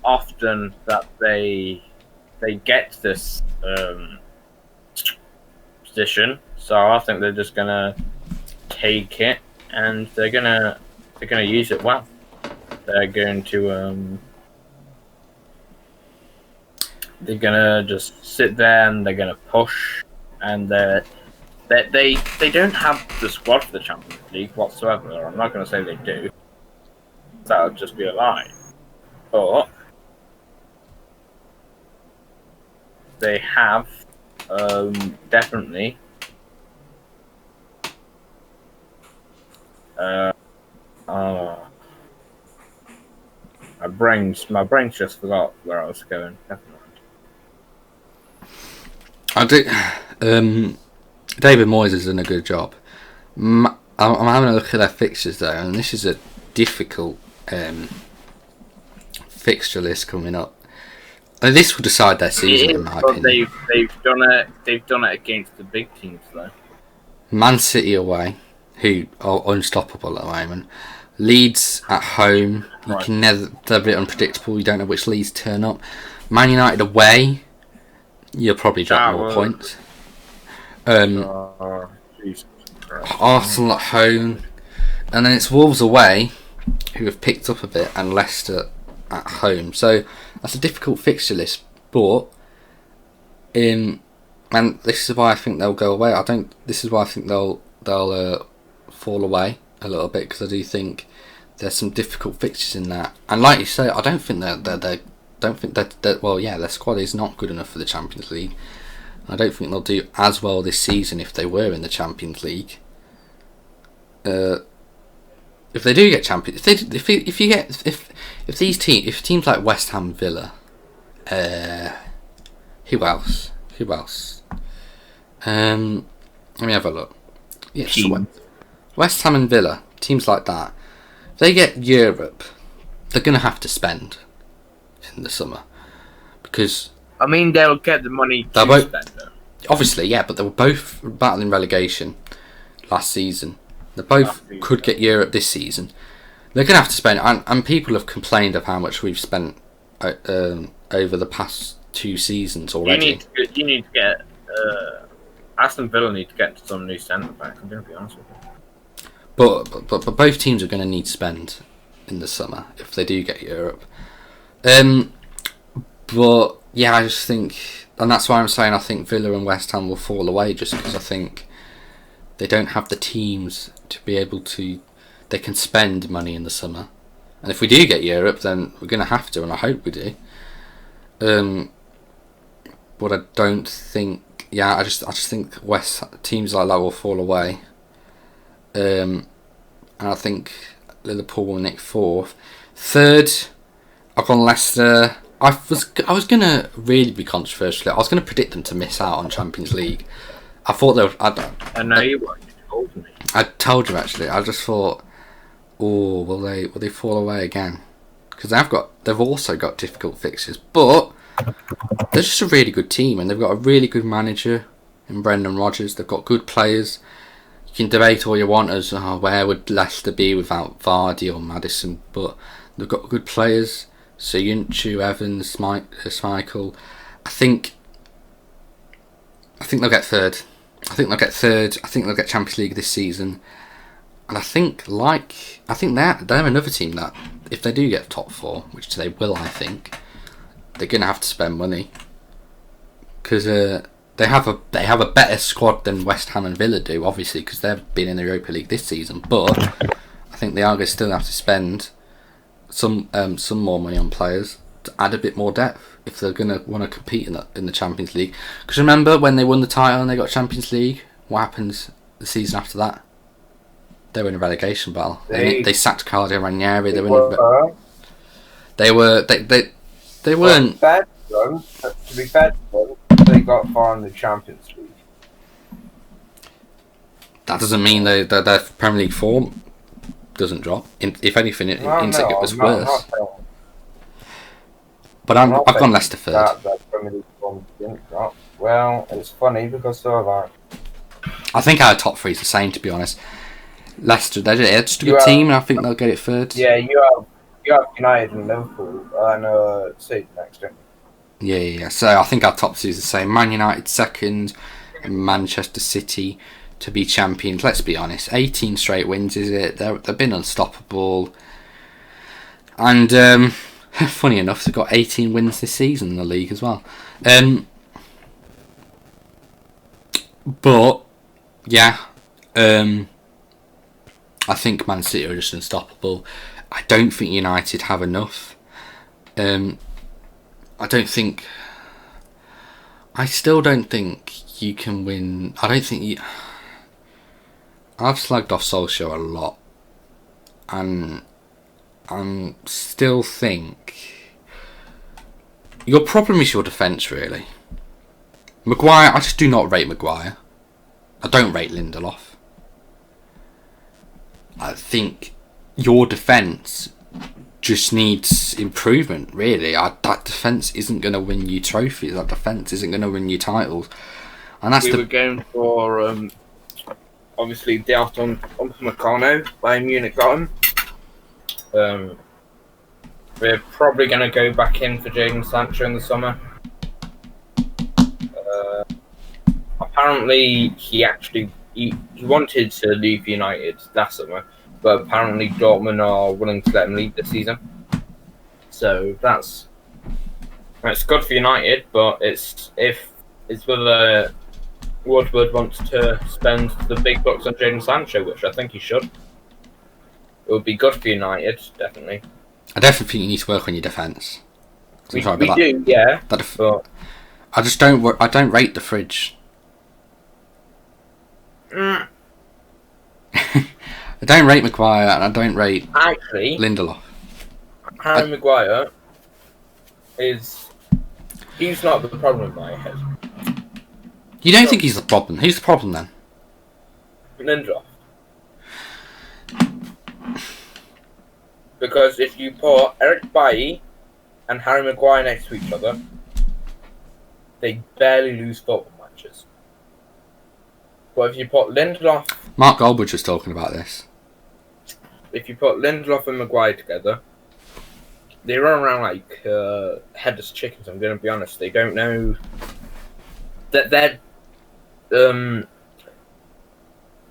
often that they get this position, so I think they're just gonna take it, and they're gonna use it well. They're going to just sit there and they're gonna push, and they don't have the squad for the Champions League whatsoever. I'm not gonna say they do. That would just be a lie. But they have definitely my brain's just forgot where I was going. Never mind. I do. David Moyes has done a good job. I'm having a look at their fixtures though, and this is a difficult fixture list coming up. And this will decide their season, in my opinion. They've done it against the big teams though. Man City away, who are unstoppable at the moment. Leeds at home, you can never. They're a bit unpredictable. You don't know which Leeds turn up. Man United away, you'll probably drop more points. Arsenal at home, and then it's Wolves away, who have picked up a bit, and Leicester at home. So that's a difficult fixture list, but and this is why I think they'll go away. This is why I think they'll fall away a little bit, because I do think there's some difficult fixtures in that. And like you say, I don't think their squad is not good enough for the Champions League. I don't think they'll do as well this season if they were in the Champions League. If they do get champions, if teams like West Ham, Villa, who else? Let me have a look. Yes, West Ham and Villa, teams like that. If they get Europe, they're going to have to spend in the summer, because I mean they'll get the money to spend though. Obviously, yeah, but they were both battling relegation last season. They both could get Europe this season. They're going to have to spend, and people have complained of how much we've spent over the past 2 seasons already. You need to get Aston Villa need to get some new centre back. I'm going to be honest with you. But both teams are going to need to spend in the summer if they do get Europe. But yeah, I just think, and that's why I'm saying I think Villa and West Ham will fall away, just because I think they don't have the teams to be able to. They can spend money in the summer, and if we do get Europe, then we're going to have to, and I hope we do. But I don't think. Yeah, I just think teams like that will fall away. And I think Liverpool will nick 4th. 3rd, I've gone Leicester. I was gonna really be controversial. I was gonna predict them to miss out on Champions League. I thought they were. I know you were. You told me. I told you actually. I just thought, will they fall away again? Because they've also got difficult fixtures, but they're just a really good team, and they've got a really good manager in Brendan Rodgers. They've got good players. You can debate all you want as where would Leicester be without Vardy or Maddison, but they've got good players. Soyuncu, Evans, Schmeichel. I think they'll get 3rd. I think they'll get Champions League this season. And I think they're another team that if they do get top 4, which they will, I think, they're going to have to spend money because they have a better squad than West Ham and Villa do, obviously, because they've been in the Europa League this season. But I think they are going to still have to spend some more money on players to add a bit more depth if they're going to want to compete in the Champions League. Because remember when they won the title and they got Champions League, what happens the season after that? They were in a relegation battle. They sacked Claudio Ranieri. They weren't. To be fair, they got far in the Champions League. That doesn't mean their Premier League form doesn't drop. If anything, it was worse. But I've gone Leicester third. That Premier League form didn't drop. Well, it's funny because so have I. I think our top 3 is the same, to be honest. Leicester, they're just a good team, and I think they'll get it third. Yeah, you have United and Liverpool and City next, don't you? Yeah. So I think our top 2 is the same. Man United second, and Manchester City to be champions. Let's be honest, 18 straight wins, is it? They've been unstoppable. And funny enough, they've got 18 wins this season in the league as well. But yeah, I think Man City are just unstoppable. I don't think United have enough. I still don't think you can win. I've slagged off Solskjaer a lot, and I still think your problem is your defence, really. Maguire, I just do not rate Maguire. I don't rate Lindelof. I think your defence just needs improvement, really. That defence isn't going to win you trophies. That defence isn't going to win you titles. And that's we were going for, obviously, Delta Upamecano. Bayern Munich got him. We're probably going to go back in for Jadon Sancho in the summer. Apparently, he wanted to leave United last summer, but apparently Dortmund are willing to let him leave this season. So it's good for United, but it's whether Woodward wants to spend the big bucks on Jadon Sancho, which I think he should. It would be good for United, definitely. I definitely think you need to work on your defence. We do, yeah. But I just don't. I don't rate the fridge. I don't rate Maguire and I don't rate Lindelof. Harry Maguire he's not the problem in my head. You don't think he's the problem? Who's the problem then? Lindelof. Because if you put Eric Bailly and Harry Maguire next to each other, they barely lose football matches. But if you put Lindelof... Mark Goldbridge was talking about this. If you put Lindelof and Maguire together, they run around like headless chickens, I'm going to be honest. They don't know... that their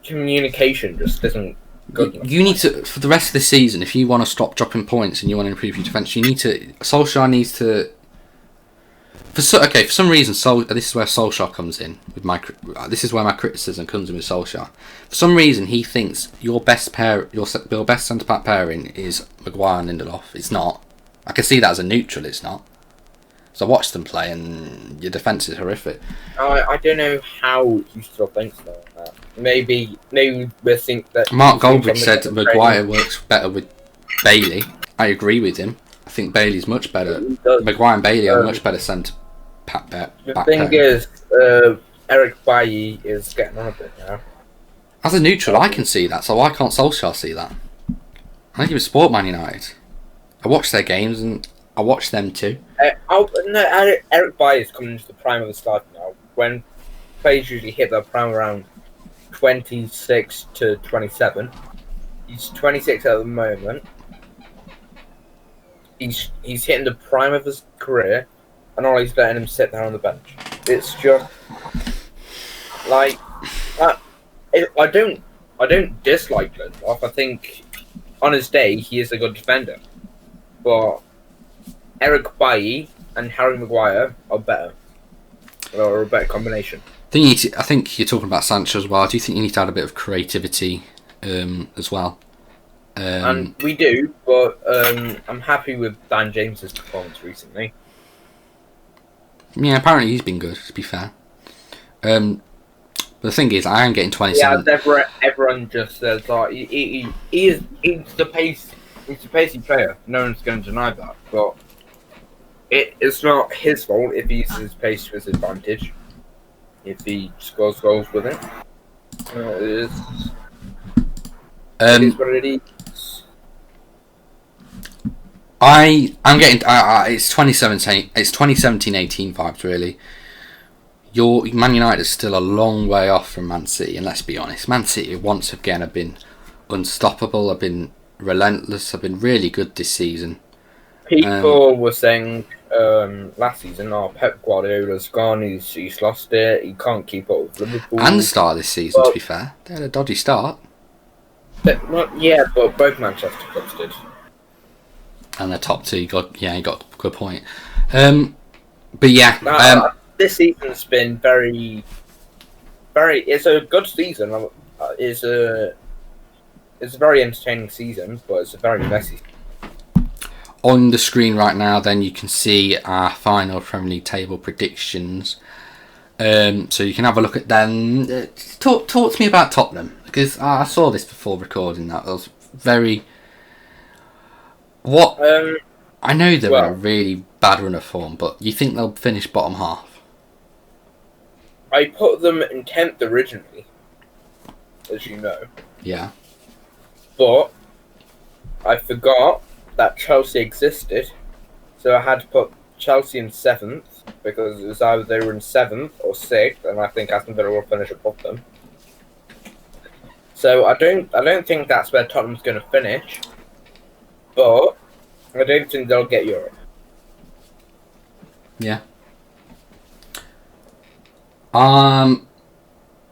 communication just isn't good enough. You need to, for the rest of the season, if you want to stop dropping points and you want to improve your defence, you need to... Solskjaer needs to... For some reason, this is where Solskjaer comes in. This is where my criticism comes in with Solskjaer. For some reason, he thinks your best centre-back pairing is Maguire and Lindelof. It's not. I can see that as a neutral, it's not. So I watched them play, and your defence is horrific. I don't know how you still think that. Maybe we think that... Mark Goldbridge said Maguire works better with Bailey. I agree with him. I think Bailey's much better. Maguire and Bailey are much better centre back. The thing is, Eric Bailly is getting on a bit now. As a neutral, I can see that, so why can't Solskjaer see that? I don't even support Man United. I watch their games and I watch them too. Eric Bailly is coming into the prime of the start now. When players usually hit their prime around 26 to 27. He's 26 at the moment. He's hitting the prime of his career, and all he's letting him sit down on the bench. It's just like I don't dislike Lindelof. I think on his day he is a good defender. but Eric Bailly and Harry Maguire are better, or a better combination. I think you're talking about Sancho as well. Do you think you need to add a bit of creativity as well? And we do, but I'm happy with Dan James's performance recently. Yeah, apparently he's been good, to be fair. But the thing is, I am getting 27. Yeah, everyone just says like he's the pacey player. No one's going to deny that. But it's not his fault if he uses his pace to his advantage. If he scores goals with it, it is what it is. I'm getting. It's 2017. It's 2017-18 vibes really. Your Man United is still a long way off from Man City, and let's be honest, Man City once again have been unstoppable. Have been relentless. Have been really good this season. People were saying last season, Pep Guardiola's gone. He's lost it. He can't keep up with Liverpool. And the start of this season, to be fair, they had a dodgy start. But both Manchester clubs did. And the top two, he got a good point. But yeah, this season's been very. It's a good season. It's a very entertaining season, but it's a very messy. On the screen right now, then you can see our final Premier League table predictions. So you can have a look at them. Talk to me about Tottenham, because I saw this before recording. That was very. What? I know they were a really bad run of form, but you think they'll finish bottom half? I put them in 10th originally, as you know. Yeah. But I forgot that Chelsea existed, so I had to put Chelsea in 7th, because it was either they were in 7th or 6th, and I think Aston Villa will finish above them. So I don't think that's where Tottenham's going to finish, but I don't think they'll get Europe. Yeah.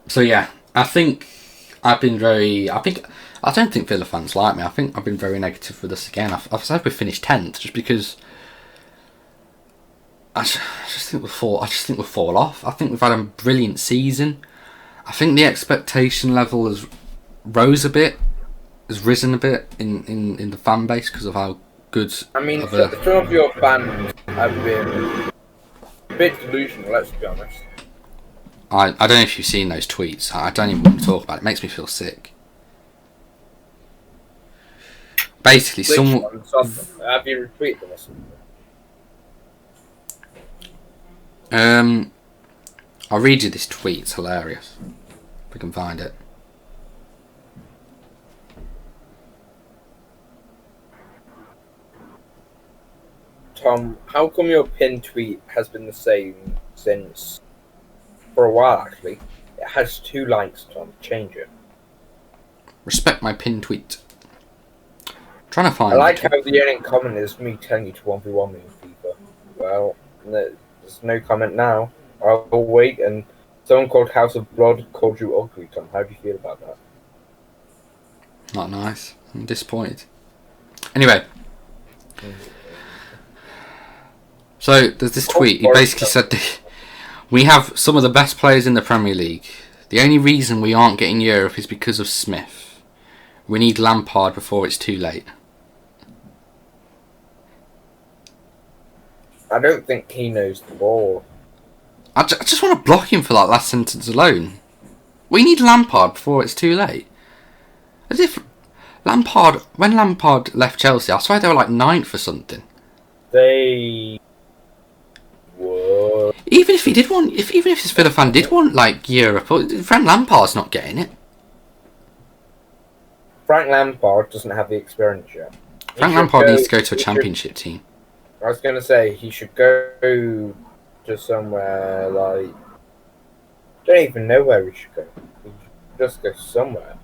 So yeah, I don't think Villa fans like me. I think I've been very negative with us again. I've said we finished 10th just because I just think we'll fall off. I think we've had a brilliant season. I think the expectation level has risen a bit in the fan base because of how good. I mean, some of your fans have been a bit delusional. Let's be honest. I don't know if you've seen those tweets. I don't even want to talk about it. It makes me feel sick. Basically, someone. Have you retweeted them or something? I'll read you this tweet. It's hilarious. If we can find it. Tom, how come your pinned tweet has been the same since for a while? Actually, it has 2 likes. Tom, change it. Respect my pinned tweet. Trying to find. I like how the only comment is me telling you to 1v1 me in FIFA. Well, there's no comment now. I'll wait. And someone called House of Blood called you ugly, Tom. How do you feel about that? Not nice. I'm disappointed. Anyway. So there's this tweet. He basically said we have some of the best players in the Premier League. The only reason we aren't getting Europe is because of Smith. We need Lampard before it's too late. I don't think he knows the ball. I just want to block him for that last sentence alone. We need Lampard before it's too late. As if when Lampard left Chelsea, I swear they were like 9th or something. They were. Even if this Villa fan did want like Europe, Frank Lampard's not getting it. Frank Lampard doesn't have the experience yet. Frank Lampard needs to go to a championship team. I was going to say he should go to somewhere like. Don't even know where he should go. He should just go somewhere.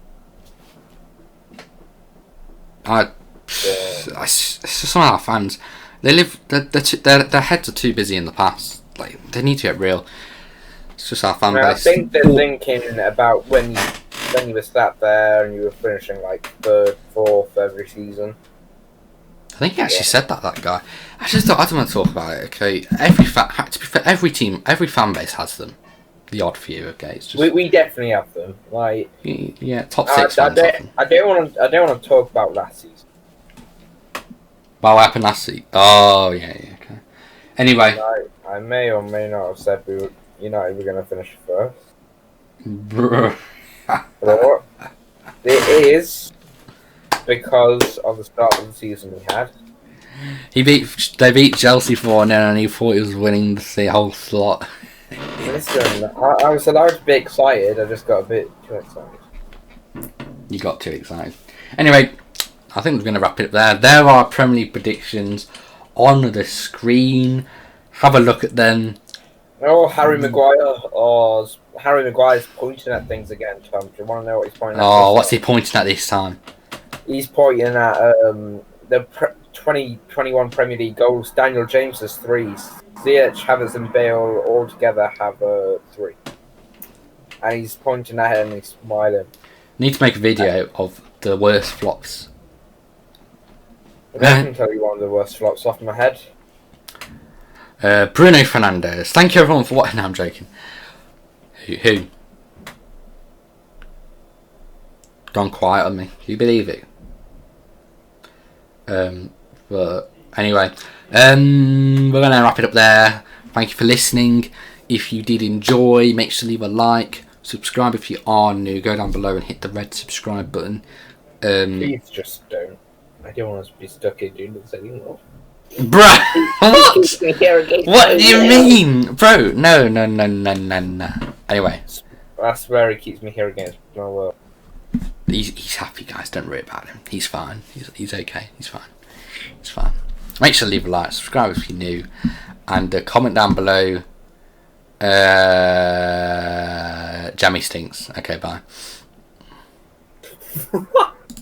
It's just some of our fans. Their heads are too busy in the past. Like they need to get real. It's just our fan base. I think they're thinking about when you were sat there and you were finishing like 3rd, 4th every season. I think he actually said that guy. I just thought I don't want to talk about it. Okay, every every fan base has them. The odd few. Okay, it's just we definitely have them. Like yeah, top 6 fans. I don't want to talk about last season. Well, what happened last season? Oh yeah, okay. Anyway, I may or may not have said United were going to finish first. But it is because of the start of the season we had. They beat Chelsea 4-0 and he thought he was winning the whole slot. Listen, I was allowed to be excited. I just got a bit too excited. You got too excited. Anyway, I think we're going to wrap it up there. There are Premier League predictions on the screen. Have a look at them. Oh, Harry Maguire. Oh, Harry Maguire's pointing at things again, Tom. Do you want to know what he's pointing at? Oh, what's he pointing at this time? He's pointing at the 2021 Premier League goals. Daniel James has 3. Ziyech, Havertz and Bale all together have 3. And he's pointing at him and he's smiling. Need to make a video of the worst flops. I can tell you one of the worst flops off my head. Bruno Fernandes. Thank you everyone for watching. No, I'm joking. Who? Gone quiet on me. Can you believe it? But anyway, we're gonna wrap it up there. Thank you for listening. If you did enjoy, make sure to leave a like, subscribe if you are new. Go down below and hit the red subscribe button. Please just don't. I don't want to be stuck in doing this anymore. Bruh, what? What do you mean? Bro, no. Anyway. I swear he keeps me here against my will. He's happy, guys. Don't worry about him. He's fine. He's okay. He's fine. Make sure to leave a like, subscribe if you're new, and comment down below. Jammie stinks. Okay, bye.